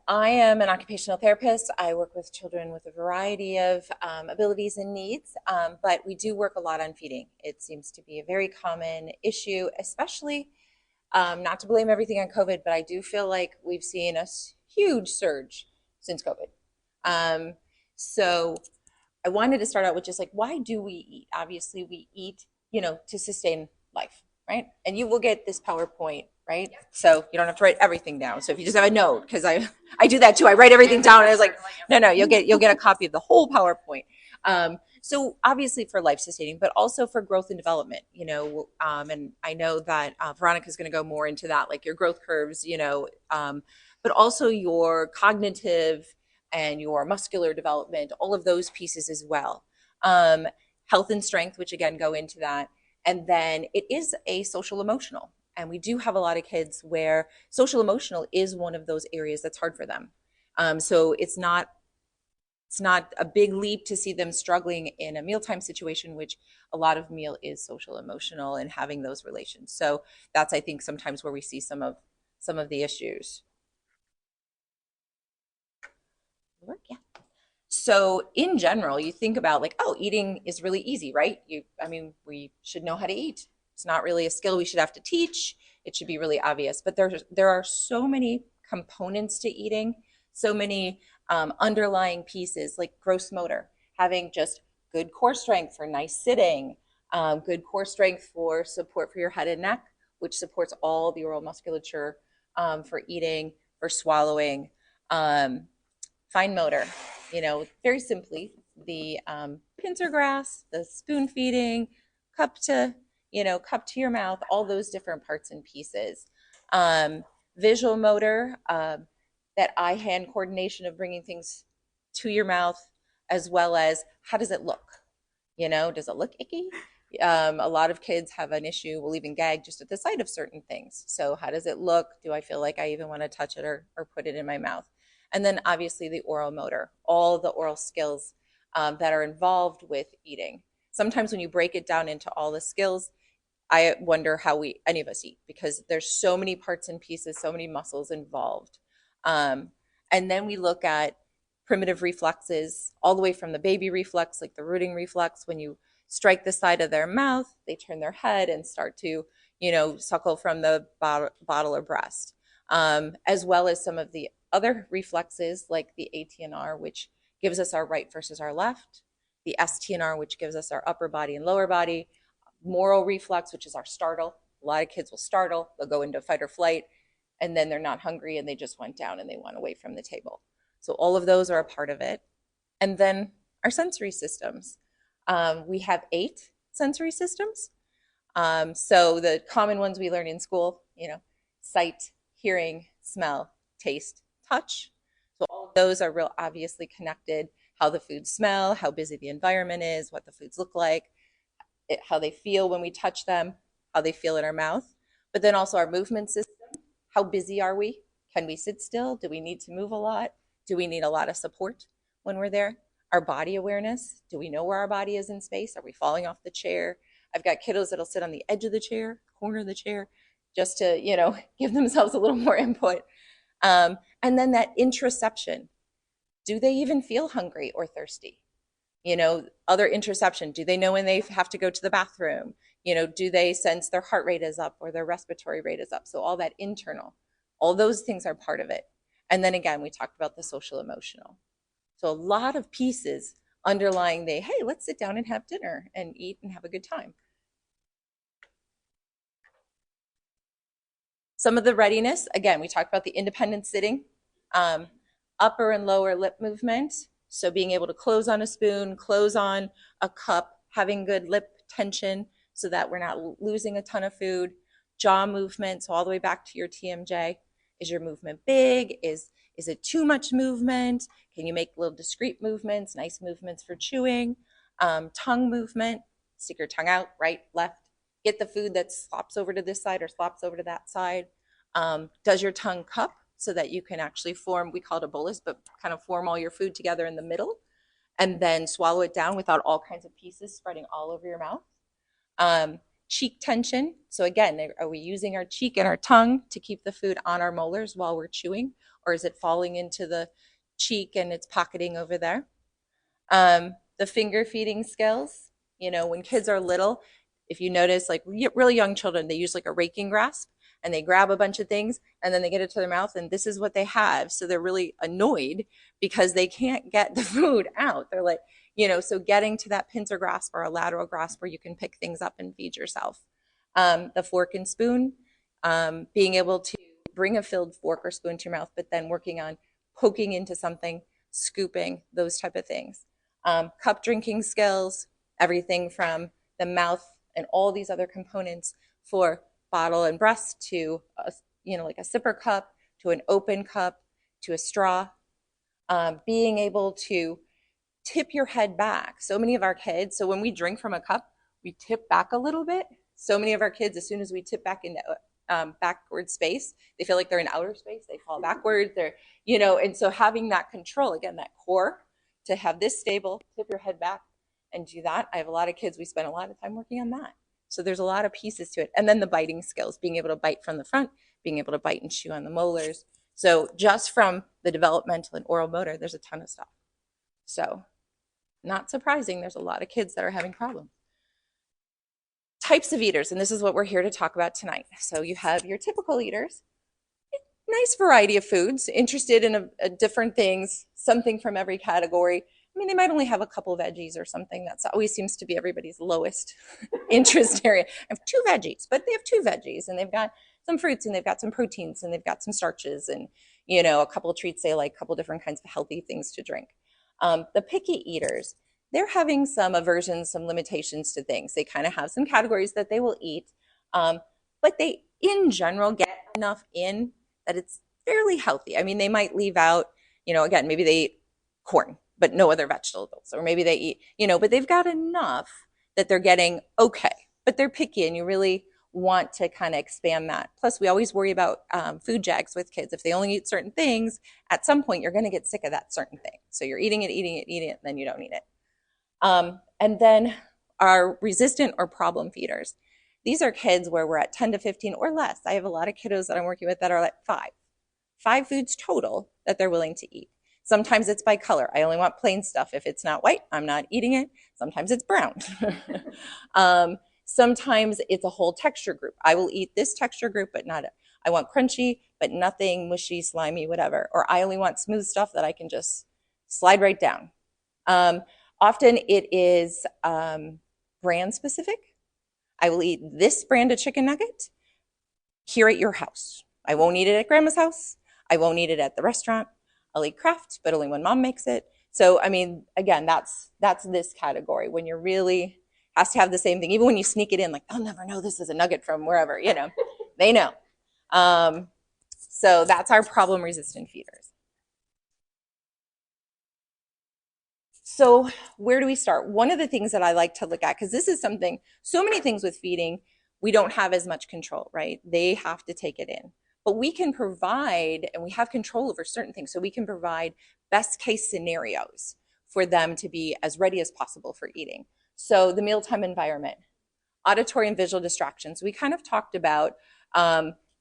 I am an occupational therapist. I work with children with a variety of abilities and needs, but we do work a lot on feeding. It seems to be a very common issue, especially not to blame everything on COVID, but I do feel like we've seen a huge surge since COVID. Um, so I wanted to start out with just like, why do we eat? Obviously, we eat, to sustain life, right? And you will get this PowerPoint, right? So you don't have to write everything down. So if you just have a note, because I do that too. I write everything down, and I was like, no, you'll get a copy of the whole PowerPoint. So obviously for life sustaining, but also for growth and development, and I know that Veronica is going to go more into that, like your growth curves, but also your cognitive and your muscular development, all of those pieces as well. Um, Health and strength, which again go into that. And then it is a social emotional. And we do have a lot of kids where social emotional is one of those areas that's hard for them. So it's not a big leap to see them struggling in a mealtime situation, which a lot of meal is social emotional and having those relations. So that's, I think, sometimes where we see some of the issues. Yeah. So in general, you think about like, oh, eating is really easy, right? We should know how to eat. It's not really a skill we should have to teach. It should be really obvious. But there are so many components to eating, so many underlying pieces like gross motor, having just good core strength for nice sitting, good core strength for support for your head and neck, which supports all the oral musculature for eating, for swallowing. Um, Fine motor, very simply, the pincer grasp, the spoon feeding, cup to, cup to your mouth, all those different parts and pieces. Um, Visual motor, that eye-hand coordination of bringing things to your mouth, as well as how does it look? Does it look icky? A lot of kids have an issue, will even gag just at the sight of certain things. So how does it look? Do I feel like I even want to touch it or put it in my mouth? And then obviously the oral motor, all the oral skills that are involved with eating. Sometimes when you break it down into all the skills, I wonder how any of us eat, because there's so many parts and pieces, so many muscles involved. Um, and then we look at primitive reflexes, all the way from the baby reflex, like the rooting reflex. When you strike the side of their mouth, they turn their head and start to, suckle from the bottle or breast, as well as some of the other reflexes like the ATNR, which gives us our right versus our left, the STNR, which gives us our upper body and lower body, moral reflex, which is our startle. A lot of kids will startle, they'll go into fight or flight, and then they're not hungry and they just went down and they went away from the table. So all of those are a part of it. And then our sensory systems. We have 8 sensory systems. So the common ones we learn in school, sight, hearing, smell, taste, touch. So all of those are real obviously connected. How the foods smell, how busy the environment is, what the foods look like, how they feel when we touch them, how they feel in our mouth. But then also our movement system. How busy are we? Can we sit still? Do we need to move a lot? Do we need a lot of support when we're there? Our body awareness. Do we know where our body is in space? Are we falling off the chair? I've got kiddos that'll sit on the edge of the chair, corner of the chair, just to, give themselves a little more input. And then that interoception. Do they even feel hungry or thirsty? Other interoception. Do they know when they have to go to the bathroom? Do they sense their heart rate is up or their respiratory rate is up? So all that internal, all those things are part of it. And then again, we talked about the social emotional. So a lot of pieces underlying hey, let's sit down and have dinner and eat and have a good time. Some of the readiness, again, we talked about the independent sitting, um, upper and lower lip movement. So being able to close on a spoon, close on a cup, having good lip tension so that we're not losing a ton of food. Jaw movement, so all the way back to your TMJ. Is your movement big? Is it too much movement? Can you make little discrete movements, nice movements for chewing? Tongue movement, stick your tongue out, right, left. Get the food that slops over to this side or slops over to that side. Does your tongue cup so that you can actually form, we call it a bolus, but kind of form all your food together in the middle and then swallow it down without all kinds of pieces spreading all over your mouth. cheek tension. So again, are we using our cheek and our tongue to keep the food on our molars while we're chewing, or is it falling into the cheek and it's pocketing over there? The finger feeding skills, when kids are little, if you notice, like really young children, they use like a raking grasp and they grab a bunch of things and then they get it to their mouth and this is what they have. So they're really annoyed because they can't get the food out. They're like, so getting to that pincer grasp or a lateral grasp where you can pick things up and feed yourself. The fork and spoon, being able to bring a filled fork or spoon to your mouth, but then working on poking into something, scooping, those type of things. Cup drinking skills, everything from the mouth and all these other components for bottle and breast to, like a sipper cup, to an open cup, to a straw. Being able to tip your head back. So many of our kids, so when we drink from a cup, we tip back a little bit. So many of our kids, as soon as we tip back into backward space, they feel like they're in outer space. They fall backwards. And so having that control, again, that core, to have this stable, tip your head back and do that. I have a lot of kids, we spend a lot of time working on that. So there's a lot of pieces to it. And then the biting skills, being able to bite from the front, being able to bite and chew on the molars. So just from the developmental and oral motor, there's a ton of stuff. So not surprising, there's a lot of kids that are having problems. Types of eaters, and this is what we're here to talk about tonight. So you have your typical eaters, nice variety of foods, interested in different things, something from every category. I mean, they might only have a couple veggies or something. That's always seems to be everybody's lowest interest area. I have 2 veggies, but they have 2 veggies and they've got some fruits and they've got some proteins and they've got some starches and, a couple of treats they like, a couple of different kinds of healthy things to drink. The picky eaters, they're having some aversions, some limitations to things. They kind of have some categories that they will eat, but they, in general, get enough in that it's fairly healthy. I mean, they might leave out, again, maybe they eat corn, but no other vegetables, or maybe they eat, but they've got enough that they're getting okay, but they're picky and you really want to kind of expand that. Plus, we always worry about food jags with kids. If they only eat certain things, at some point, you're going to get sick of that certain thing. So you're eating it, and then you don't eat it. And then our resistant or problem feeders. These are kids where we're at 10 to 15 or less. I have a lot of kiddos that I'm working with that are at 5 foods total that they're willing to eat. Sometimes it's by color. I only want plain stuff. If it's not white, I'm not eating it. Sometimes it's brown. Sometimes it's a whole texture group. I will eat this texture group, but not I want crunchy, but nothing mushy, slimy, whatever. Or I only want smooth stuff that I can just slide right down. Often it is brand specific. I will eat this brand of chicken nugget here at your house. I won't eat it at grandma's house. I won't eat it at the restaurant. I'll eat Kraft, but only when mom makes it. So, I mean, again, that's this category when you're really has to have the same thing. Even when you sneak it in, like, they'll never know this is a nugget from wherever, they know. So that's our problem resistant feeders. So where do we start? One of the things that I like to look at, because this is something, so many things with feeding, we don't have as much control, right? They have to take it in. But we can provide, and we have control over certain things, so we can provide best case scenarios for them to be as ready as possible for eating. So the mealtime environment, auditory and visual distractions. We kind of talked about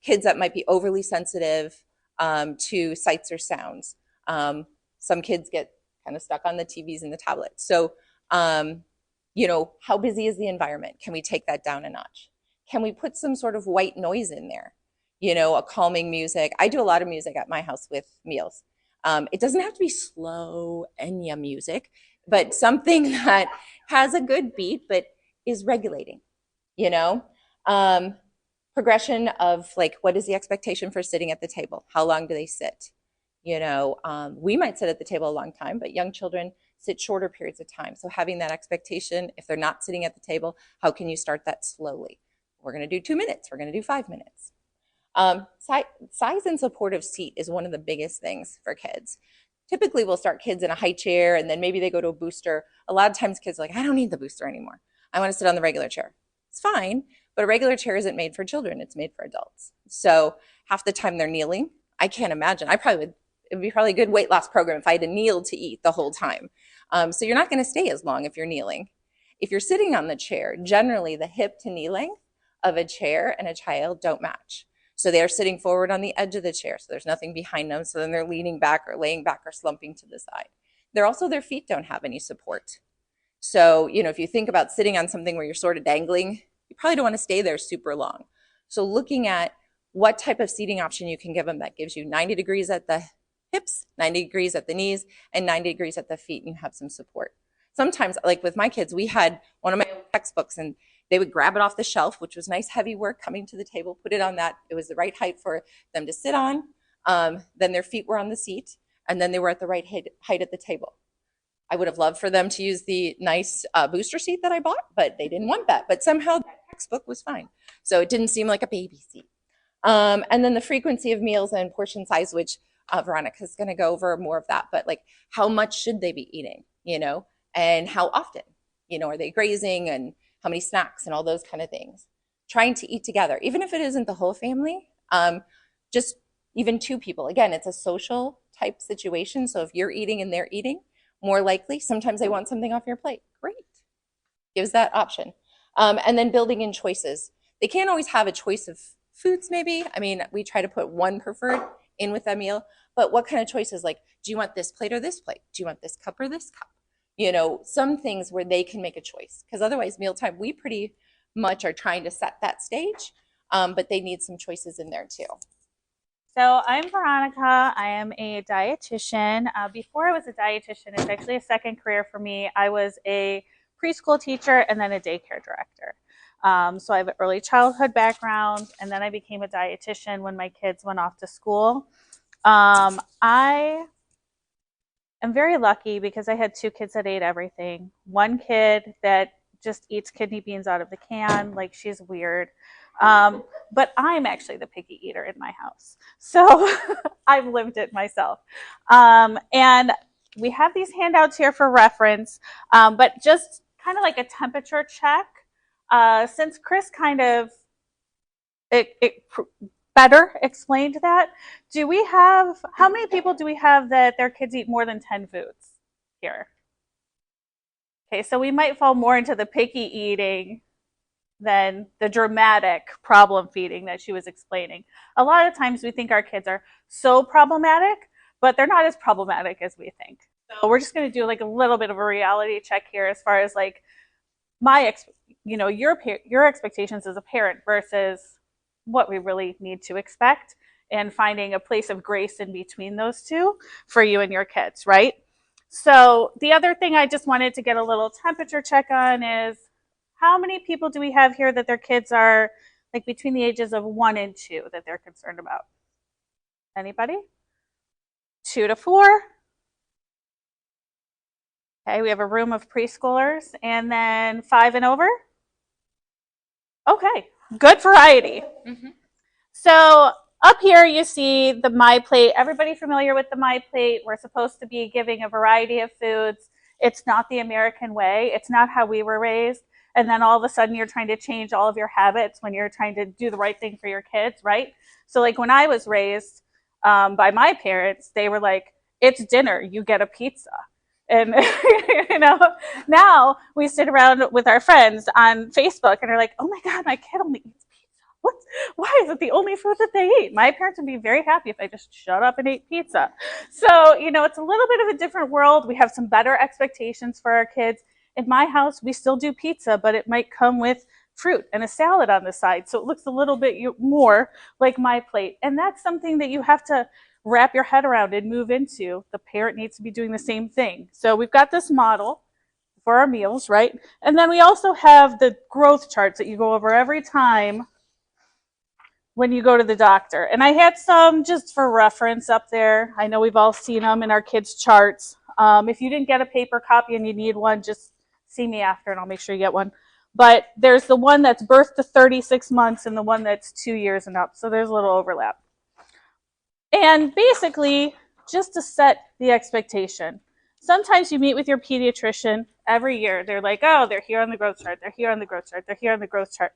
kids that might be overly sensitive to sights or sounds. Some kids get kind of stuck on the TVs and the tablets. So, how busy is the environment? Can we take that down a notch? Can we put some sort of white noise in there? A calming music. I do a lot of music at my house with meals. It doesn't have to be slow Enya music, but something that has a good beat, but is regulating, progression of like, what is the expectation for sitting at the table? How long do they sit? We might sit at the table a long time, but young children sit shorter periods of time. So having that expectation, if they're not sitting at the table, how can you start that slowly? We're going to do 2 minutes. We're going to do 5 minutes. Size and supportive seat is one of the biggest things for kids. Typically, we'll start kids in a high chair and then maybe they go to a booster. A lot of times kids are like, I don't need the booster anymore. I want to sit on the regular chair. It's fine, but a regular chair isn't made for children. It's made for adults. So half the time they're kneeling. I can't imagine. It would be probably a good weight loss program if I had to kneel to eat the whole time. So you're not going to stay as long if you're kneeling. If you're sitting on the chair, generally the hip to knee length of a chair and a child don't match. So they're sitting forward on the edge of the chair, so there's nothing behind them. So then they're leaning back or laying back or slumping to the side. Their feet don't have any support. So, if you think about sitting on something where you're sort of dangling, you probably don't want to stay there super long. So looking at what type of seating option you can give them that gives you 90 degrees at the hips, 90 degrees at the knees, and 90 degrees at the feet, and you have some support. Sometimes, like with my kids, we had one of my textbooks, and they would grab it off the shelf, which was nice heavy work, coming to the table, put it on that. It was the right height for them to sit on. Then their feet were on the seat, and then they were at the right height at the table. I would have loved for them to use the nice booster seat that I bought, but they didn't want that. But somehow that textbook was fine. So it didn't seem like a baby seat. And then the frequency of meals and portion size, which Veronica's going to go over more of that. But like, how much should they be eating, and how often, are they grazing, and how many snacks and all those kind of things. Trying to eat together, even if it isn't the whole family, just even two people. Again, it's a social type situation. So if you're eating and they're eating, more likely, sometimes they want something off your plate. Great. Gives that option. And then building in choices. They can't always have a choice of foods, maybe. I mean, we try to put one preferred in with that meal, but what kind of choices? Like, do you want this plate or this plate? Do you want this cup or this cup? Some things where they can make a choice, because otherwise mealtime, we pretty much are trying to set that stage, but they need some choices in there too. So I'm Veronica. I am a dietitian. Before I was a dietitian, it's actually a second career for me. I was a preschool teacher and then a daycare director. So I have an early childhood background, and then I became a dietitian when my kids went off to school. I am very lucky because I had two kids that ate everything. One kid that just eats kidney beans out of the can, like she's weird. But I'm actually the picky eater in my house. So I've lived it myself. And we have these handouts here for reference, but just kind of like a temperature check. Since Chris kind of better explained that, how many people do we have that their kids eat more than 10 foods here? Okay, so we might fall more into the picky eating than the dramatic problem feeding that she was explaining. A lot of times we think our kids are so problematic, but they're not as problematic as we think. So we're just going to do like a little bit of a reality check here as far as like your expectations as a parent versus what we really need to expect, and finding a place of grace in between those two for you and your kids, right? So the other thing I just wanted to get a little temperature check on is, how many people do we have here that their kids are like between the ages of 1 and 2 that they're concerned about? Anybody? 2 to 4? Okay, we have a room of preschoolers, and then 5 and over? Okay, good variety. Mm-hmm. So up here you see the MyPlate. Everybody familiar with the MyPlate? We're supposed to be giving a variety of foods. It's not the American way. It's not how we were raised. And then all of a sudden you're trying to change all of your habits when you're trying to do the right thing for your kids, right? So like when I was raised by my parents, they were like, it's dinner, you get a pizza. And now we sit around with our friends on Facebook and are like, oh my God, my kid only eats pizza. Why is it the only food that they eat? My parents would be very happy if I just shut up and ate pizza. So, it's a little bit of a different world. We have some better expectations for our kids. In my house, we still do pizza, but it might come with fruit and a salad on the side. So it looks a little bit more like MyPlate. And that's something that you have to wrap your head around and move into. The parent needs to be doing the same thing. So we've got this model for our meals, right? And then we also have the growth charts that you go over every time when you go to the doctor. And I had some just for reference up there. I know we've all seen them in our kids' charts. If you didn't get a paper copy and you need one, just see me after and I'll make sure you get one. But there's the one that's birth to 36 months and the one that's 2 years and up. So there's a little overlap. And basically, just to set the expectation. Sometimes you meet with your pediatrician every year. They're like, oh, they're here on the growth chart. They're here on the growth chart. They're here on the growth chart.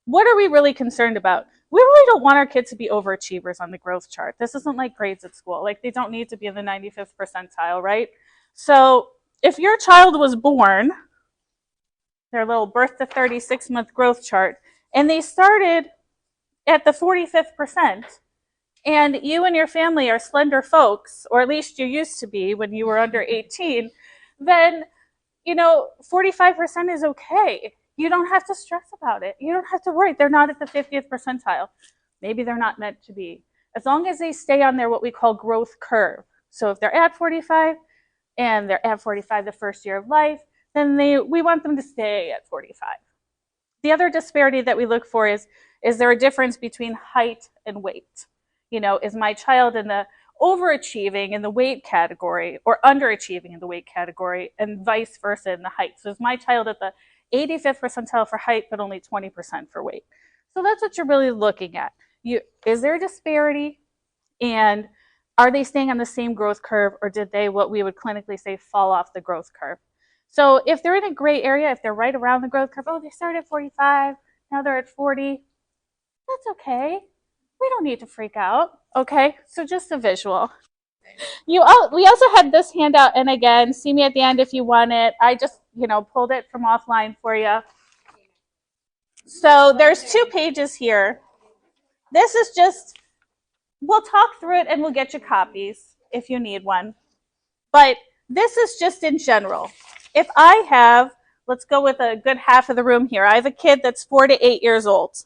What are we really concerned about? We really don't want our kids to be overachievers on the growth chart. This isn't like grades at school. Like they don't need to be in the 95th percentile, right? So if your child was born their little birth to 36-month growth chart, and they started at the 45th percent, and you and your family are slender folks, or at least you used to be when you were under 18, then 45% is okay. You don't have to stress about it. You don't have to worry. They're not at the 50th percentile. Maybe they're not meant to be. As long as they stay on their what we call growth curve. So if they're at 45 and they're at 45 the first year of life, then we want them to stay at 45. The other disparity that we look for is there a difference between height and weight? Is my child in the overachieving in the weight category or underachieving in the weight category, and vice versa in the height? So is my child at the 85th percentile for height but only 20% for weight? So that's what you're really looking at. Is there a disparity, and are they staying on the same growth curve, or did they, what we would clinically say, fall off the growth curve? So if they're in a gray area, if they're right around the growth curve, they started at 45, now they're at 40, that's okay. We don't need to freak out, okay? So just a visual. We also had this handout, and again, see me at the end if you want it. I just, pulled it from offline for you. So there's 2 pages here. This is just, we'll talk through it and we'll get you copies if you need one. But this is just in general. If I have, let's go with a good half of the room here. I have a kid that's 4 to 8 years old,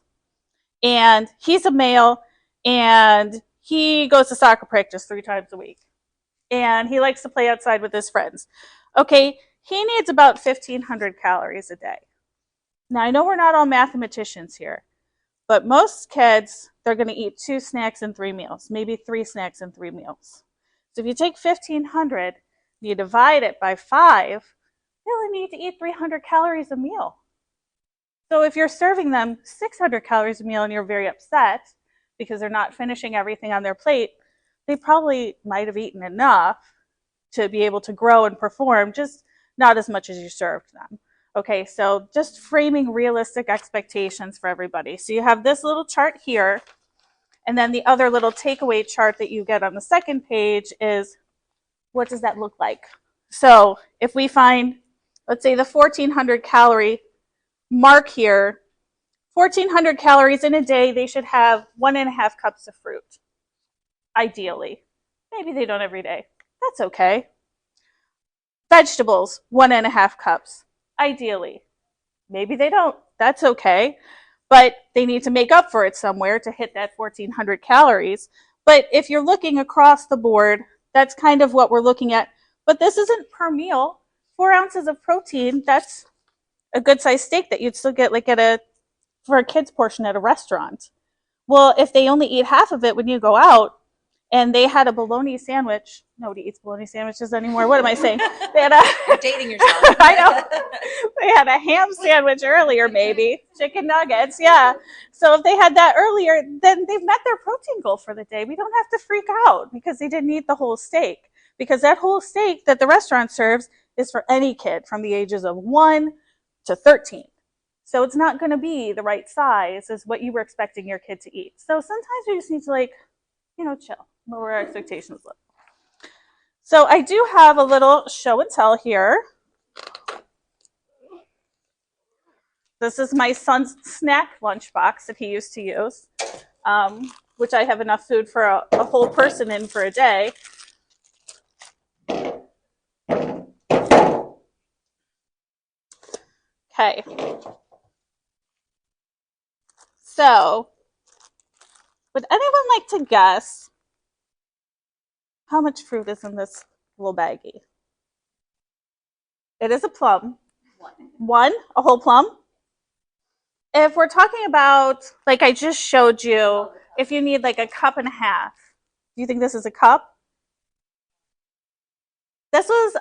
and he's a male, and he goes to soccer practice 3 times a week, and he likes to play outside with his friends. Okay, he needs about 1,500 calories a day. Now, I know we're not all mathematicians here, but most kids, they're going to eat 2 snacks and 3 meals, maybe 3 snacks and 3 meals. So if you take 1,500, you divide it by 5, they only need to eat 300 calories a meal. So if you're serving them 600 calories a meal and you're very upset because they're not finishing everything on their plate, they probably might have eaten enough to be able to grow and perform, just not as much as you served them. Okay, so just framing realistic expectations for everybody. So you have this little chart here, and then the other little takeaway chart that you get on the second page is, what does that look like? So if we find, let's say, the 1,400 calorie mark here, 1,400 calories in a day, they should have 1.5 cups of fruit, ideally. Maybe they don't every day. That's okay. Vegetables, 1.5 cups, ideally. Maybe they don't. That's okay. But they need to make up for it somewhere to hit that 1,400 calories. But if you're looking across the board, that's kind of what we're looking at. But this isn't per meal. 4 ounces of protein, that's a good sized steak that you'd still get like for a kid's portion at a restaurant. Well, if they only eat half of it when you go out, and they had a bologna sandwich. Nobody eats bologna sandwiches anymore. What am I saying? You're dating yourself. I know. They had a ham sandwich earlier, maybe. Chicken nuggets, yeah. So if they had that earlier, then they've met their protein goal for the day. We don't have to freak out because they didn't eat the whole steak. Because that whole steak that the restaurant serves is for any kid from the ages of 1 to 13. So it's not going to be the right size as what you were expecting your kid to eat. So sometimes we just need to chill, lower our expectations a little. So I do have a little show and tell here. This is my son's snack lunchbox that he used to use, which I have enough food for a whole person in for a day. Okay. So, would anyone like to guess how much fruit is in this little baggie? It is a plum. One? A whole plum? If we're talking about, like I just showed you, if you need like a cup and a half, do you think this is a cup? This was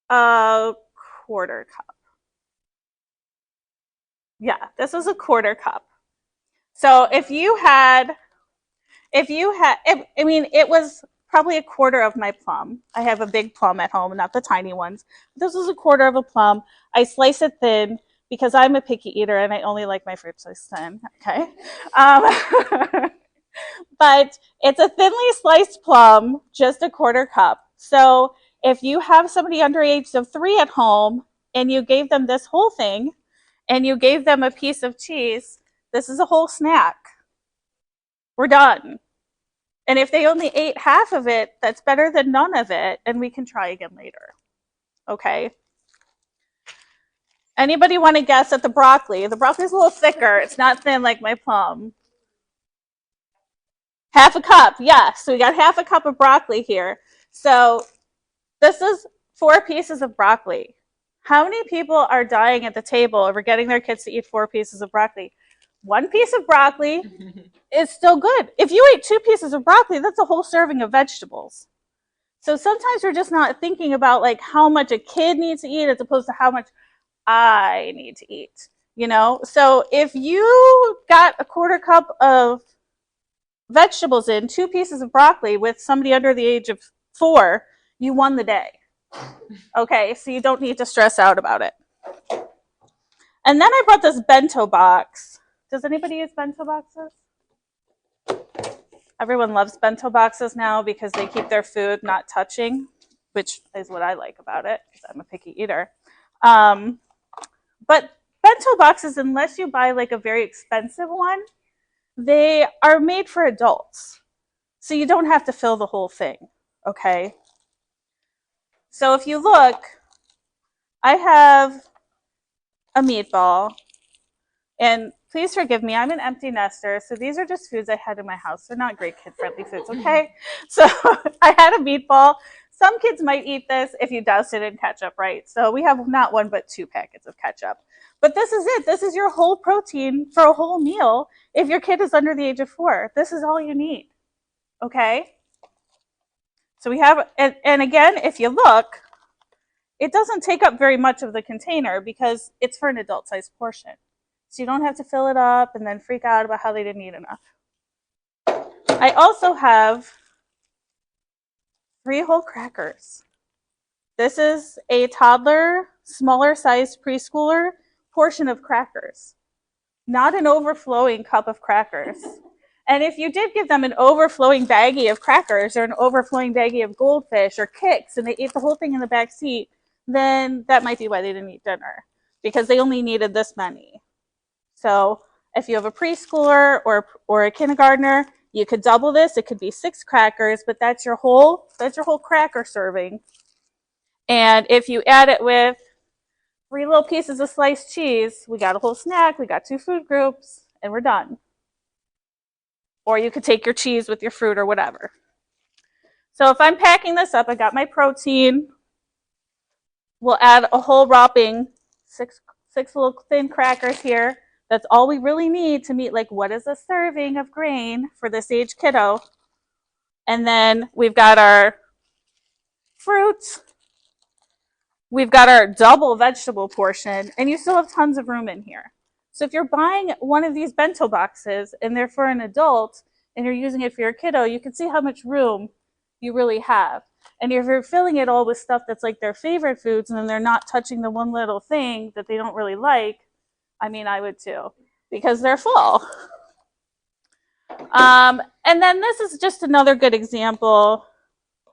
a quarter cup. Yeah, this was a quarter cup. So if you had, it was probably a quarter of my plum. I have a big plum at home, not the tiny ones. This was a quarter of a plum. I slice it thin because I'm a picky eater and I only like my fruit sliced thin, okay? But it's a thinly sliced plum, just a quarter cup. So if you have somebody under age of 3 at home and you gave them this whole thing and you gave them a piece of cheese, this is a whole snack. We're done. And if they only ate half of it, that's better than none of it, and we can try again later. Okay? Anybody want to guess at the broccoli? The broccoli's a little thicker. It's not thin like my plum. Half a cup, yes. So we got half a cup of broccoli here. So this is 4 pieces of broccoli. How many people are dying at the table over getting their kids to eat 4 pieces of broccoli? 1 piece of broccoli is still good. If you ate 2 pieces of broccoli, that's a whole serving of vegetables. So sometimes we're just not thinking about like how much a kid needs to eat as opposed to how much I need to eat, you know? So if you got a 1/4 cup of vegetables in 2 pieces of broccoli with somebody under the age of 4, you won the day. Okay, so you don't need to stress out about it. And then I brought this bento box. Does anybody use bento boxes? Everyone loves bento boxes now because they keep their food not touching, which is what I like about it because I'm a picky eater. But bento boxes, unless you buy like a very expensive one, they are made for adults. So you don't have to fill the whole thing, okay? So if you look, I have a meatball, and please forgive me, I'm an empty nester, so these are just foods I had in my house. They're not great kid-friendly foods, okay? So I had a meatball. Some kids might eat this if you douse it in ketchup, right? So we have not 1 but 2 packets of ketchup. But this is it. This is your whole protein for a whole meal if your kid is under the age of 4. This is all you need, okay? So we have, and again, if you look, it doesn't take up very much of the container because it's for an adult-sized portion. So you don't have to fill it up and then freak out about how they didn't eat enough. I also have 3 whole crackers. This is a toddler, smaller sized preschooler portion of crackers, not an overflowing cup of crackers. And if you did give them an overflowing baggie of crackers or an overflowing baggie of goldfish or Kix and they ate the whole thing in the back seat, then that might be why they didn't eat dinner, because they only needed this many. So if you have a preschooler or a kindergartner, you could double this. It could be 6 crackers, but that's your whole cracker serving. And if you add it with 3 little pieces of sliced cheese, we got a whole snack, we got 2 food groups, and we're done. Or you could take your cheese with your fruit or whatever. So if I'm packing this up, I got my protein. We'll add a whole whopping 6 little thin crackers here. That's all we really need to meet like what is a serving of grain for this age kiddo. And then we've got our fruits. We've got our double vegetable portion, and you still have tons of room in here. So if you're buying one of these bento boxes and they're for an adult and you're using it for your kiddo, you can see how much room you really have. And if you're filling it all with stuff that's like their favorite foods and then they're not touching the one little thing that they don't really like, I mean, I would too, because they're full. And then this is just another good example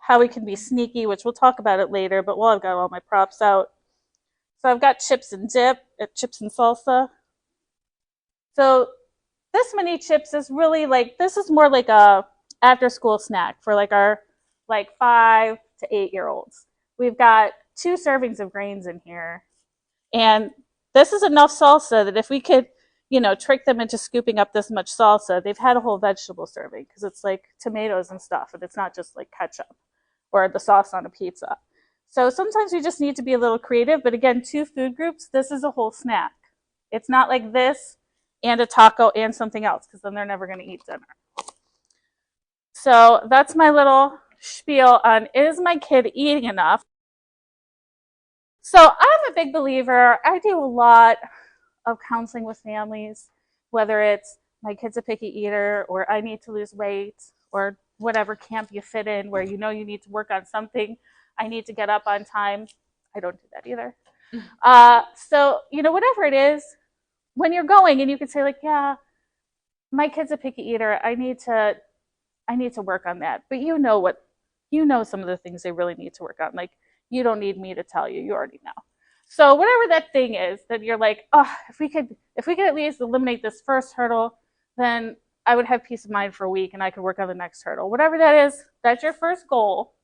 how we can be sneaky, which we'll talk about it later, but while I've got all my props out. So I've got chips and dip, chips and salsa. So this many chips is really like, this is more like a after school snack for like our like 5 to 8-year-olds. We've got 2 servings of grains in here. And this is enough salsa that if we could, you know, trick them into scooping up this much salsa, they've had a whole vegetable serving because it's like tomatoes and stuff, and it's not just like ketchup or the sauce on a pizza. So sometimes we just need to be a little creative, but again, 2 food groups, this is a whole snack. It's not like this and a taco and something else, because then they're never going to eat dinner. So that's my little spiel on, is my kid eating enough? So I'm a big believer. I do a lot of counseling with families, whether it's my kid's a picky eater or I need to lose weight or whatever camp you fit in where you know you need to work on something. I need to get up on time. I don't do that either. So, you know, whatever it is, when you're going and you can say like, yeah, my kid's a picky eater. I need to work on that. But you know some of the things they really need to work on. Like, you don't need me to tell you. You already know. So whatever that thing is that you're like, oh, if we could at least eliminate this first hurdle, then I would have peace of mind for a week and I could work on the next hurdle. Whatever that is, that's your first goal.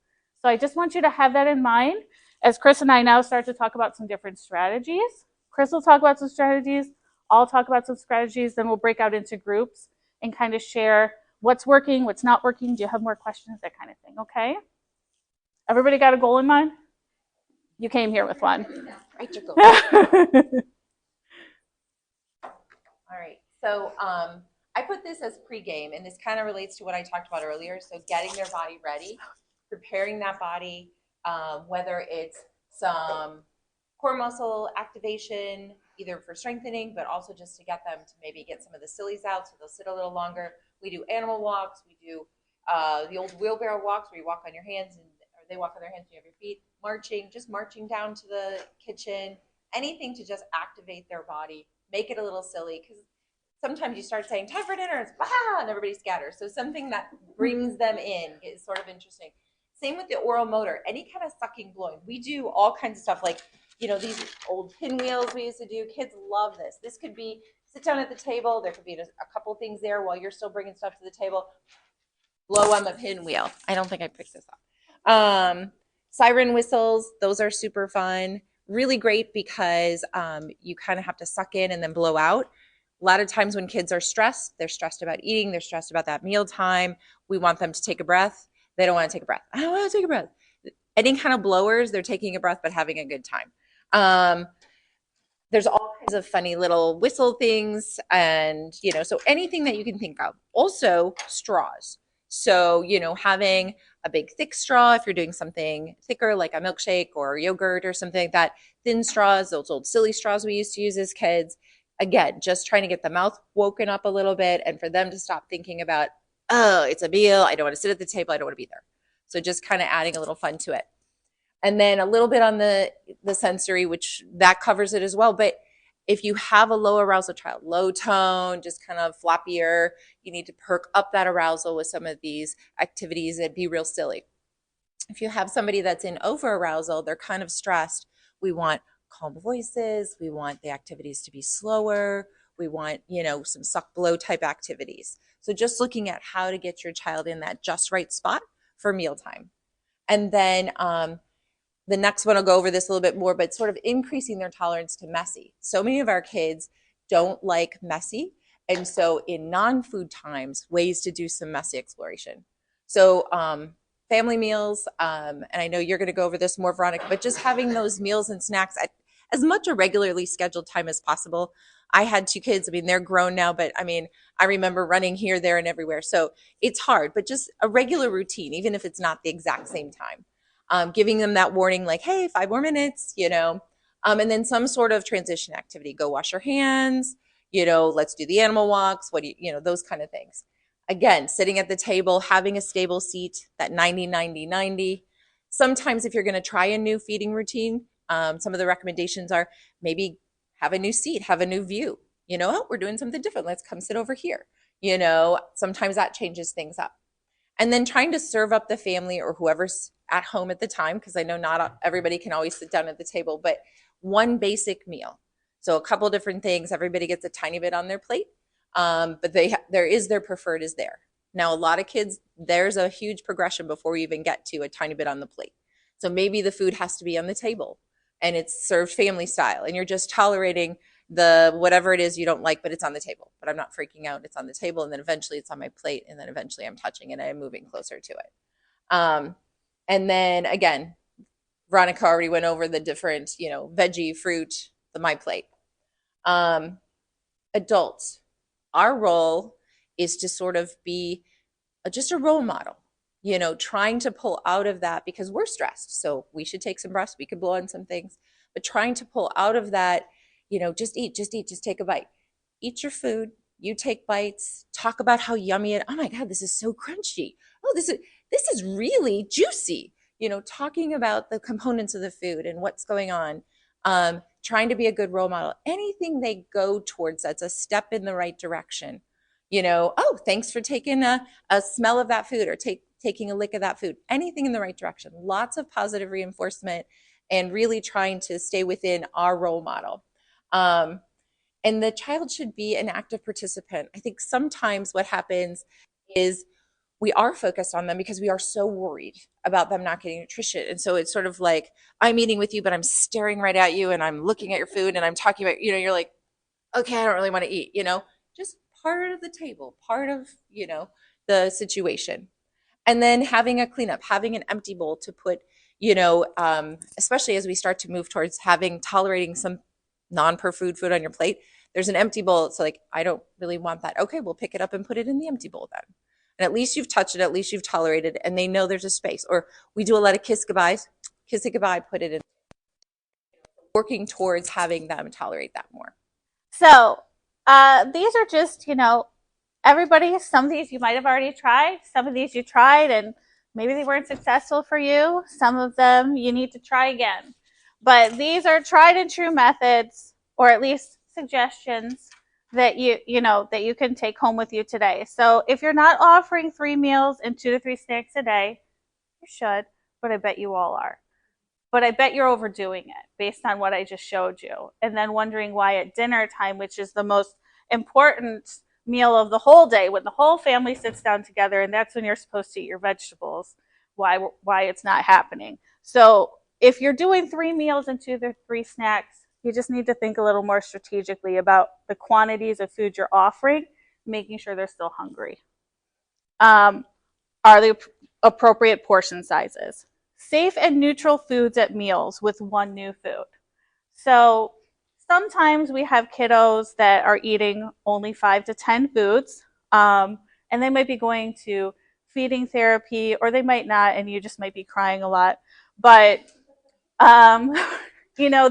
So I just want you to have that in mind as Chris and I now start to talk about some different strategies. Chris will talk about some strategies. I'll talk about some strategies. Then we'll break out into groups and kind of share what's working, what's not working. Do you have more questions? That kind of thing. Okay. Everybody got a goal in mind? You came here with one. Right, your goal. All right. So I put this as pregame, and this kind of relates to what I talked about earlier. So getting their body ready, preparing that body, whether it's some core muscle activation, either for strengthening, but also just to get them to maybe get some of the sillies out so they'll sit a little longer. We do animal walks. We do the old wheelbarrow walks where you walk on your hands and or they walk on their hands and you have your feet. Just marching down to the kitchen, anything to just activate their body, make it a little silly, because sometimes you start saying time for dinner, it's and everybody scatters. So something that brings them in is sort of interesting. Same with the oral motor, any kind of sucking, blowing. We do all kinds of stuff like, these old pinwheels we used to do. Kids love this. This could be sit down at the table. There could be just a couple things there while you're still bringing stuff to the table. Blow on the pinwheel. I don't think I picked this up. Siren whistles, those are super fun. Really great because you kind of have to suck in and then blow out. A lot of times when kids are stressed, they're stressed about eating, they're stressed about that meal time. We want them to take a breath. They don't want to take a breath. I don't want to take a breath. Any kind of blowers, they're taking a breath but having a good time. There's all kinds of funny little whistle things and, so anything that you can think of. Also, straws. So, having a big thick straw, if you're doing something thicker like a milkshake or yogurt or something like that, thin straws, those old silly straws we used to use as kids. Again, just trying to get the mouth woken up a little bit and for them to stop thinking about, oh, it's a meal. I don't want to sit at the table. I don't want to be there. So just kind of adding a little fun to it. And then a little bit on the sensory, which that covers it as well. But if you have a low arousal child, low tone, just kind of floppier, you need to perk up that arousal with some of these activities and be real silly. If you have somebody that's in over arousal, they're kind of stressed, we want calm voices. We want the activities to be slower. We want, some suck blow type activities. So just looking at how to get your child in that just right spot for mealtime. And then the next one, I'll go over this a little bit more, but sort of increasing their tolerance to messy. So many of our kids don't like messy. And so in non-food times, ways to do some messy exploration. So family meals, and I know you're going to go over this more, Veronica, but just having those meals and snacks at as much a regularly scheduled time as possible. I had 2 kids. I mean, they're grown now, but I remember running here, there, and everywhere. So it's hard, but just a regular routine, even if it's not the exact same time. Giving them that warning like, hey, 5 more minutes, and then some sort of transition activity. Go wash your hands, let's do the animal walks, those kind of things. Again, sitting at the table, having a stable seat, that 90-90-90. Sometimes if you're going to try a new feeding routine, some of the recommendations are maybe have a new seat, have a new view. Oh, we're doing something different. Let's come sit over here. Sometimes that changes things up. And then trying to serve up the family or whoever's at home at the time, because I know not everybody can always sit down at the table, but one basic meal. So a couple different things. Everybody gets a tiny bit on their plate, but there is their preferred is there. Now, a lot of kids, there's a huge progression before we even get to a tiny bit on the plate. So maybe the food has to be on the table and it's served family style and you're just tolerating the whatever it is you don't like, but it's on the table. But I'm not freaking out. It's on the table, and then eventually it's on my plate, and then eventually I'm touching it and I'm moving closer to it. And then again, Veronica already went over the different, veggie, fruit, my plate. Adults, our role is to sort of be just a role model, trying to pull out of that because we're stressed. So we should take some breaths. We could blow on some things, but trying to pull out of that, just eat, just take a bite. Eat your food. You take bites. Talk about how yummy it. Oh my God, this is so crunchy. Oh, this is really juicy. Talking about the components of the food and what's going on. Trying to be a good role model. Anything they go towards that's a step in the right direction. Oh, thanks for taking a smell of that food or taking a lick of that food. Anything in the right direction. Lots of positive reinforcement and really trying to stay within our role model. Um, and the child should be an active participant. I think sometimes what happens is we are focused on them because we are so worried about them not getting nutrition. And so it's sort of like, I'm eating with you, but I'm staring right at you and I'm looking at your food and I'm talking about, you're like, okay, I don't really want to eat, just part of the table, part of, the situation. And then having a cleanup, having an empty bowl to put, especially as we start to move towards tolerating some non-per food on your plate, there's an empty bowl. It's like, I don't really want that. Okay, we'll pick it up and put it in the empty bowl then. And at least you've touched it, at least you've tolerated, and they know there's a space. Or we do a lot of kiss goodbyes, kiss it goodbye, put it in, working towards having them tolerate that more. So these are just, everybody, some of these you might have already tried. Some of these you tried and maybe they weren't successful for you. Some of them you need to try again. But these are tried and true methods, or at least suggestions that that you can take home with you today. So if you're not offering 3 meals and 2 to 3 snacks a day, you should, but I bet you all are. But I bet you're overdoing it based on what I just showed you. And then wondering why at dinner time, which is the most important meal of the whole day, when the whole family sits down together, and that's when you're supposed to eat your vegetables, why it's not happening. So if you're doing 3 meals and 2 to 3 snacks, you just need to think a little more strategically about the quantities of food you're offering, making sure they're still hungry. Are the appropriate portion sizes? Safe and neutral foods at meals with 1 new food. So sometimes we have kiddos that are eating only 5 to 10 foods, and they might be going to feeding therapy, or they might not, and you just might be crying a lot. But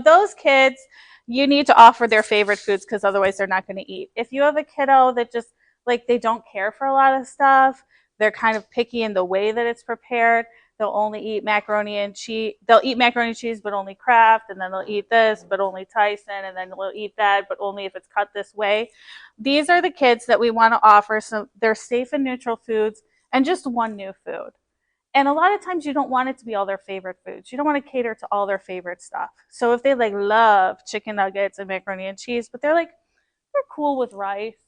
those kids, you need to offer their favorite foods because otherwise they're not going to eat. If you have a kiddo that just they don't care for a lot of stuff, they're kind of picky in the way that it's prepared. They'll only eat macaroni and cheese. They'll eat macaroni and cheese, but only Kraft, and then they'll eat this, but only Tyson, and then they'll eat that, but only if it's cut this way. These are the kids that we want to offer some. They're safe and neutral foods, and just 1 new food. And a lot of times you don't want it to be all their favorite foods. You don't want to cater to all their favorite stuff. So if they love chicken nuggets and macaroni and cheese, but they're cool with rice,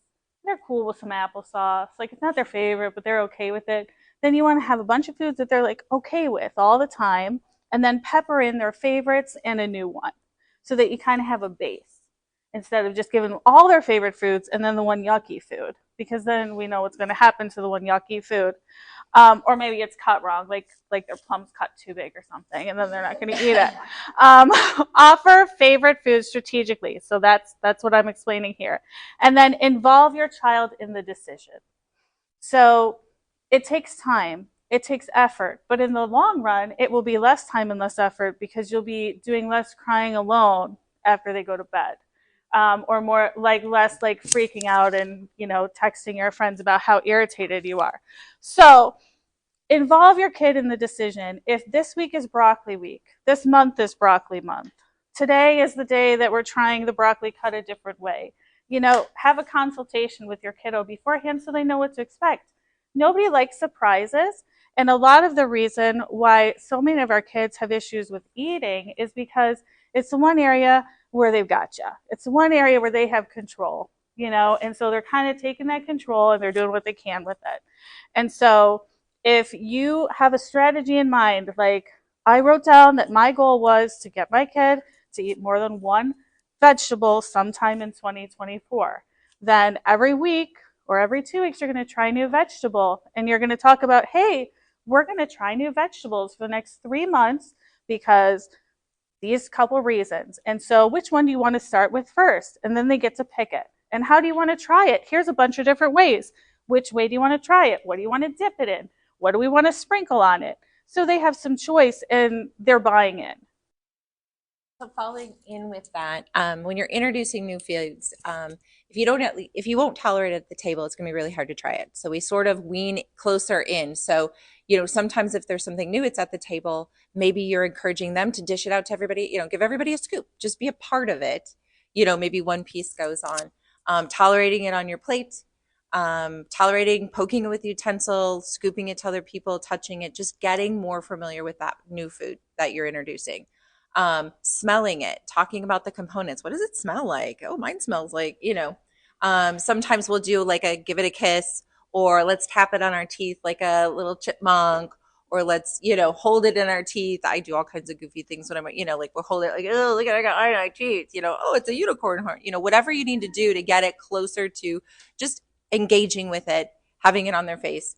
they're cool with some applesauce, it's not their favorite, but they're okay with it, then you want to have a bunch of foods that they're okay with all the time, and then pepper in their favorites and a new one so that you kind of have a base instead of just giving them all their favorite foods and then the one yucky food, because then we know what's going to happen to the one yucky food. Or maybe it's cut wrong, like their plum's cut too big or something, and then they're not going to eat it. Offer favorite foods strategically. So that's what I'm explaining here. And then involve your child in the decision. So it takes time, it takes effort, but in the long run, it will be less time and less effort because you'll be doing less crying alone after they go to bed. Or more less freaking out and texting your friends about how irritated you are. So involve your kid in the decision. If this week is broccoli week, this month is broccoli month, today is the day that we're trying the broccoli cut a different way. Have a consultation with your kiddo beforehand so they know what to expect. Nobody likes surprises. And a lot of the reason why so many of our kids have issues with eating is because it's the one area where they've got you. It's the one area where they have control, and so they're kind of taking that control and they're doing what they can with it. And so if you have a strategy in mind, I wrote down that my goal was to get my kid to eat more than 1 vegetable sometime in 2024, then every week or every 2 weeks, you're going to try a new vegetable, and you're going to talk about, hey, we're going to try new vegetables for the next 3 months because these couple reasons. And so which one do you want to start with first? And then they get to pick it. And how do you want to try it? Here's a bunch of different ways. Which way do you want to try it? What do you want to dip it in? What do we want to sprinkle on it? So they have some choice and they're buying in. So following in with that, when you're introducing new foods, if you won't tolerate it at the table, it's going to be really hard to try it. So we sort of wean closer in. So sometimes if there's something new, it's at the table. Maybe you're encouraging them to dish it out to everybody. Give everybody a scoop. Just be a part of it. Maybe 1 piece goes on. Tolerating it on your plate. Tolerating poking it with utensils, scooping it to other people, touching it, just getting more familiar with that new food that you're introducing. Smelling it, talking about the components. What does it smell like? Oh, mine smells like, sometimes we'll do like a give it a kiss, or let's tap it on our teeth like a little chipmunk, or let's, hold it in our teeth. I do all kinds of goofy things when I'm, like we'll hold it like, oh, look at I got iron in my teeth, oh, it's a unicorn horn, whatever you need to do to get it closer to just engaging with it, having it on their face.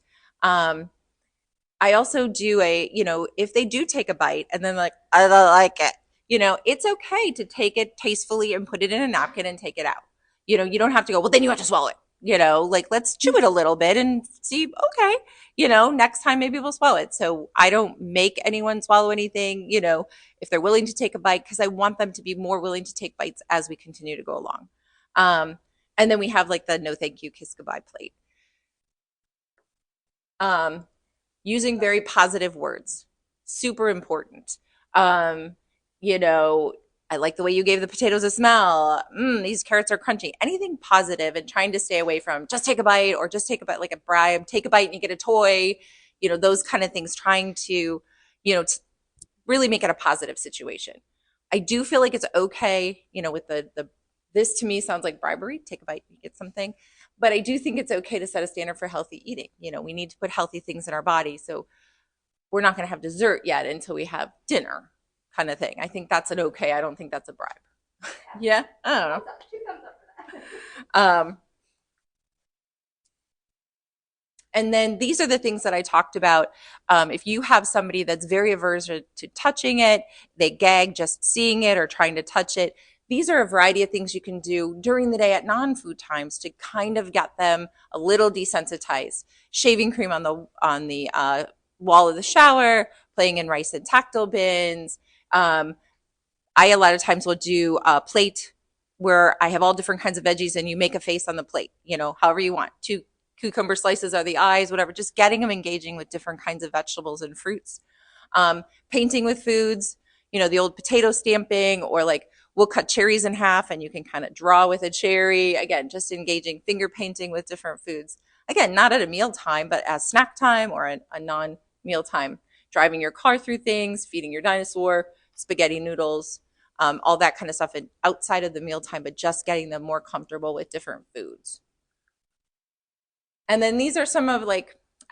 I also do if they do take a bite and then like, I don't like it, it's okay to take it tastefully and put it in a napkin and take it out. You don't have to go, well, then you have to swallow it. Like let's chew it a little bit and see, okay, next time maybe we'll swallow it. So I don't make anyone swallow anything, if they're willing to take a bite, because I want them to be more willing to take bites as we continue to go along. And then we have like the no thank you, kiss goodbye plate. Using very positive words, super important. I like the way you gave the potatoes a smell. These carrots are crunchy. Anything positive, and trying to stay away from just take a bite, or just take a bite like a bribe, take a bite and you get a toy, those kind of things, trying to, really make it a positive situation. I do feel like it's okay, with this to me sounds like bribery, take a bite, you get something. But I do think it's okay to set a standard for healthy eating. We need to put healthy things in our body. So we're not going to have dessert yet until we have dinner, kind of thing. I think that's an okay. I don't think that's a bribe. Yeah? I don't know. Two thumbs up for that. And then these are the things that I talked about. If you have somebody that's very averse to touching it, they gag just seeing it or trying to touch it, these are a variety of things you can do during the day at non-food times to kind of get them a little desensitized. Shaving cream on the wall of the shower, playing in rice and tactile bins. I a lot of times will do a plate where I have all different kinds of veggies and you make a face on the plate, however you want. 2 cucumber slices are the eyes, whatever, just getting them engaging with different kinds of vegetables and fruits. Painting with foods, the old potato stamping, or like we'll cut cherries in half and you can kind of draw with a cherry. Again, just engaging finger painting with different foods. Again, not at a meal time, but as snack time or a non-meal time. Driving your car through things, feeding your dinosaur, spaghetti noodles, all that kind of stuff outside of the meal time, but just getting them more comfortable with different foods. And then these are some of I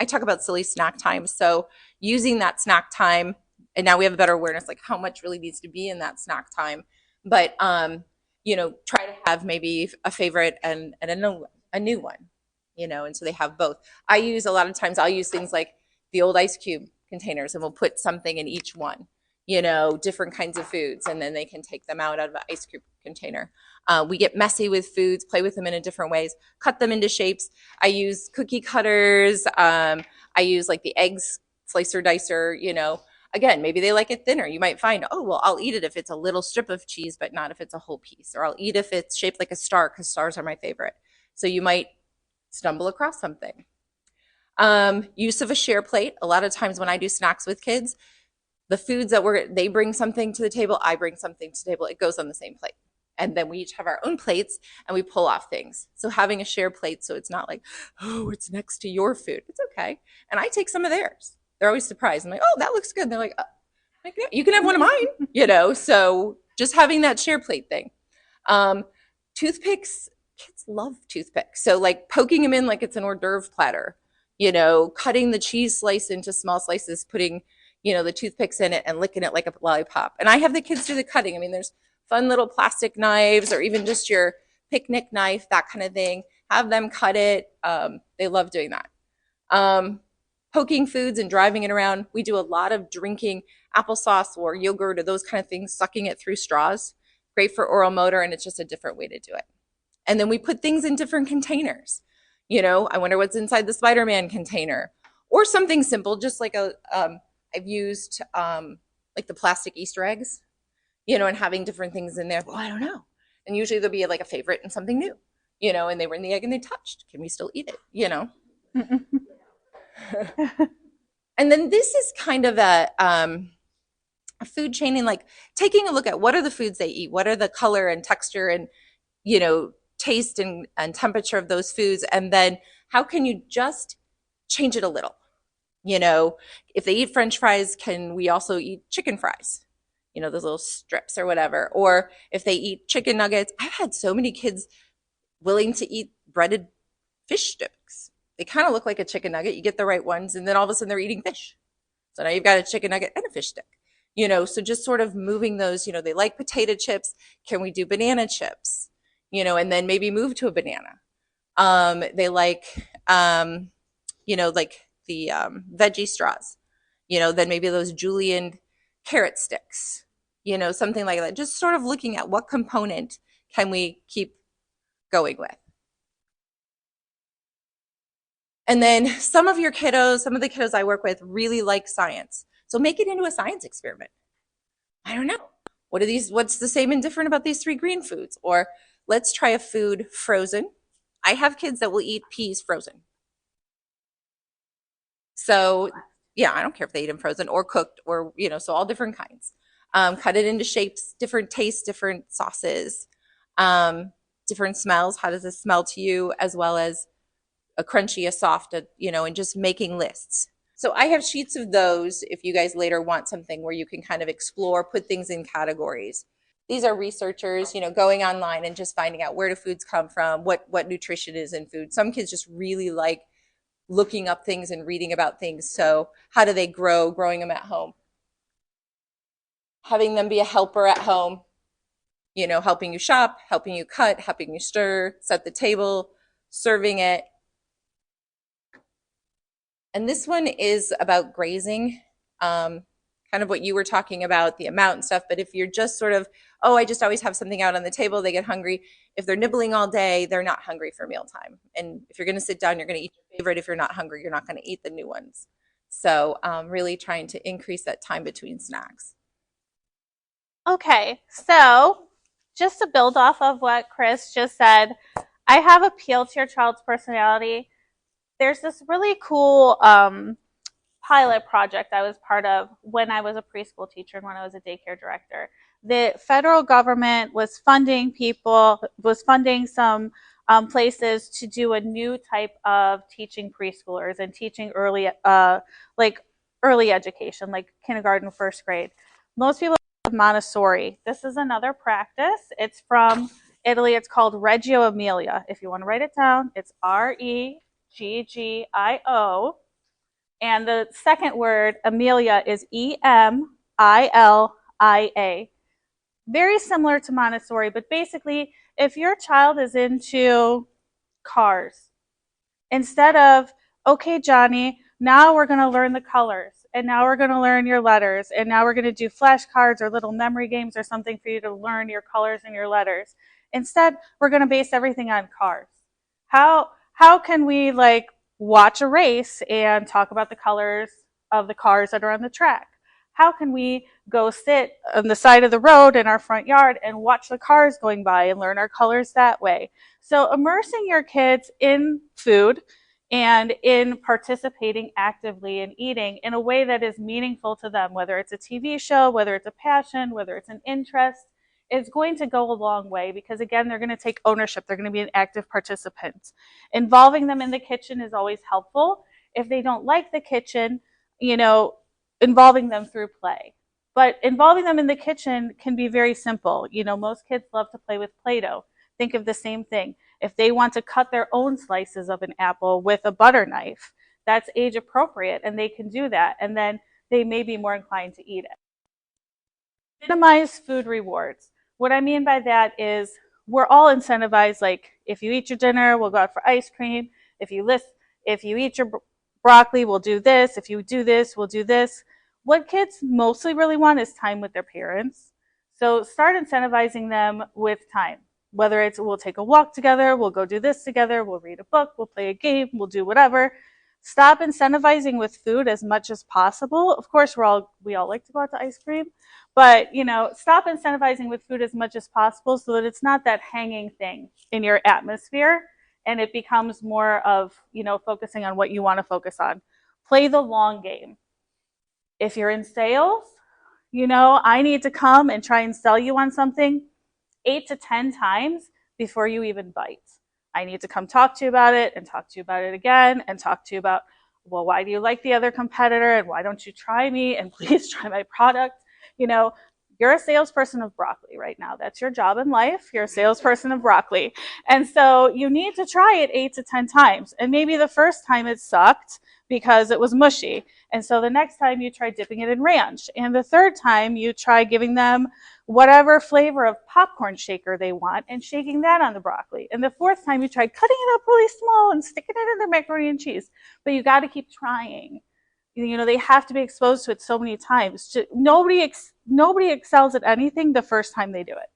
talk about silly snack time. So using that snack time, and now we have a better awareness, like how much really needs to be in that snack time. But, try to have maybe a favorite and a new one, and so they have both. I'll use things like the old ice cube containers, and we'll put something in each one, different kinds of foods, and then they can take them out of an ice cube container. We get messy with foods, play with them in different ways, cut them into shapes. I use cookie cutters. I use like the eggs slicer dicer, Again, maybe they like it thinner. You might find, oh, well, I'll eat it if it's a little strip of cheese, but not if it's a whole piece. Or I'll eat if it's shaped like a star, because stars are my favorite. So you might stumble across something. Use of a share plate. A lot of times when I do snacks with kids, the foods that they bring something to the table, I bring something to the table, it goes on the same plate. And then we each have our own plates and we pull off things. So having a share plate, so it's not like, oh, it's next to your food. It's okay. And I take some of theirs. They're always surprised. I'm like, oh, that looks good. And they're like, oh, you can have one of mine, So just having that share plate thing. Toothpicks, kids love toothpicks. So like poking them in like it's an hors d'oeuvre platter, cutting the cheese slice into small slices, putting, the toothpicks in it and licking it like a lollipop. And I have the kids do the cutting. I mean, there's fun little plastic knives or even just your picnic knife, that kind of thing. Have them cut it. They love doing that. Poking foods and driving it around. We do a lot of drinking applesauce or yogurt or those kind of things, sucking it through straws. Great for oral motor, and it's just a different way to do it. And then we put things in different containers. I wonder what's inside the Spider-Man container. Or something simple, just like I've used like the plastic Easter eggs, and having different things in there. Well, I don't know. And usually there'll be like a favorite and something new, and they were in the egg and they touched. Can we still eat it, And then this is kind of a food chaining, like taking a look at what are the foods they eat, what are the color and texture and, taste and temperature of those foods. And then how can you just change it a little? If they eat French fries, can we also eat chicken fries? those little strips or whatever. Or if they eat chicken nuggets, I've had so many kids willing to eat breaded fish sticks. They kind of look like a chicken nugget. You get the right ones, and then all of a sudden they're eating fish. So now you've got a chicken nugget and a fish stick. So just sort of moving those, they like potato chips. Can we do banana chips? And then maybe move to a banana. They like, like the veggie straws, then maybe those julienne carrot sticks, something like that. Just sort of looking at what component can we keep going with. And then some of the kiddos I work with really like science. So make it into a science experiment. I don't know. What's the same and different about these 3 green foods? Or let's try a food frozen. I have kids that will eat peas frozen. So yeah, I don't care if they eat them frozen or cooked or, so all different kinds. Cut it into shapes, different tastes, different sauces, different smells. How does this smell to you? As well as a crunchy, a soft, and just making lists. So I have sheets of those if you guys later want something where you can kind of explore, put things in categories. These are researchers, going online and just finding out where do foods come from, what nutrition is in food. Some kids just really like looking up things and reading about things. So how do they grow, growing them at home? Having them be a helper at home, helping you shop, helping you cut, helping you stir, set the table, serving it. And this one is about grazing, kind of what you were talking about, the amount and stuff. But if you're just sort of, I just always have something out on the table, they get hungry. If they're nibbling all day, they're not hungry for mealtime. And if you're going to sit down, you're going to eat your favorite. If you're not hungry, you're not going to eat the new ones. So really trying to increase that time between snacks. Okay, so just to build off of what Chris just said, I have appealed to your child's personality. There's this really cool pilot project I was part of when I was a preschool teacher and when I was a daycare director. The federal government was funding some places to do a new type of teaching preschoolers and teaching early education, like kindergarten, first grade. Most people have Montessori. This is another practice. It's from Italy. It's called Reggio Emilia. If you want to write it down, it's REGGIO. And the second word, Emilia, is EMILIA. Very similar to Montessori, but basically, if your child is into cars, instead of, okay, Johnny, now we're going to learn the colors, and now we're going to learn your letters, and now we're going to do flashcards or little memory games or something for you to learn your colors and your letters. Instead, we're going to base everything on cars. How can we watch a race and talk about the colors of the cars that are on the track? How can we go sit on the side of the road in our front yard and watch the cars going by and learn our colors that way? So immersing your kids in food and in participating actively in eating in a way that is meaningful to them, whether it's a TV show, whether it's a passion, whether it's an interest, is going to go a long way because, again, they're going to take ownership. They're going to be an active participant. Involving them in the kitchen is always helpful. If they don't like the kitchen, involving them through play. But involving them in the kitchen can be very simple. Most kids love to play with Play-Doh. Think of the same thing. If they want to cut their own slices of an apple with a butter knife, that's age appropriate and they can do that. And then they may be more inclined to eat it. Minimize food rewards. What I mean by that is we're all incentivized, if you eat your dinner, we'll go out for ice cream. If you eat your broccoli, we'll do this. If you do this, we'll do this. What kids mostly really want is time with their parents. So start incentivizing them with time. Whether it's we'll take a walk together, we'll go do this together, we'll read a book, we'll play a game, we'll do whatever. Stop incentivizing with food as much as possible. Of course, we all like to go out to ice cream, but stop incentivizing with food as much as possible so that it's not that hanging thing in your atmosphere, and it becomes more of focusing on what you want to focus on. Play the long game. If you're in sales, I need to come and try and sell you on something 8 to 10 times before you even bite. I need to come talk to you about it and talk to you about it again and talk to you about, well, why do you like the other competitor and why don't you try me and please try my product? You're a salesperson of broccoli right now. That's your job in life. You're a salesperson of broccoli. And so you need to try it 8 to 10 times. And maybe the first time it sucked because it was mushy. And so the next time you try dipping it in ranch. And the third time you try giving them whatever flavor of popcorn shaker they want and shaking that on the broccoli. And the fourth time you try cutting it up really small and sticking it in their macaroni and cheese. But you got to keep trying. They have to be exposed to it so many times. Nobody excels at anything the first time they do it.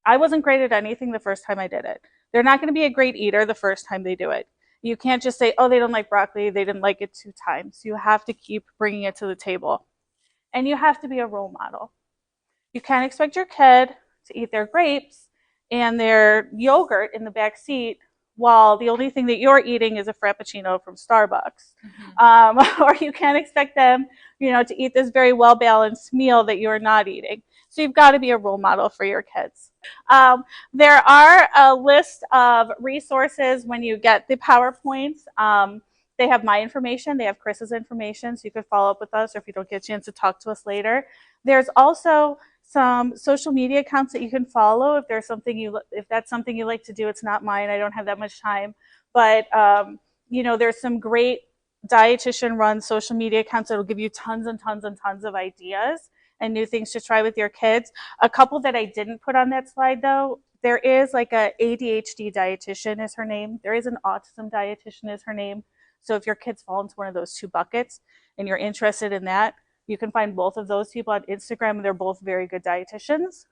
I wasn't great at anything the first time I did it. They're not going to be a great eater the first time they do it. You can't just say, oh, they don't like broccoli. They didn't like it 2 times. You have to keep bringing it to the table. And you have to be a role model. You can't expect your kid to eat their grapes and their yogurt in the back seat while the only thing that you're eating is a Frappuccino from Starbucks. Or you can't expect them, to eat this very well-balanced meal that you're not eating. So you've got to be a role model for your kids. There are a list of resources when you get the PowerPoints. They have my information. They have Chris's information, so you could follow up with us, or if you don't get a chance to talk to us later. There's also some social media accounts that you can follow if that's something you like to do. It's not mine. I don't have that much time. But, there's some great dietitian-run social media accounts that will give you tons and tons and tons of ideas and new things to try with your kids. A couple that I didn't put on that slide, though, there is like a ADHD dietitian is her name. There is an autism dietitian is her name. So if your kids fall into one of those 2 buckets and you're interested in that, you can find both of those people on Instagram, and they're both very good dietitians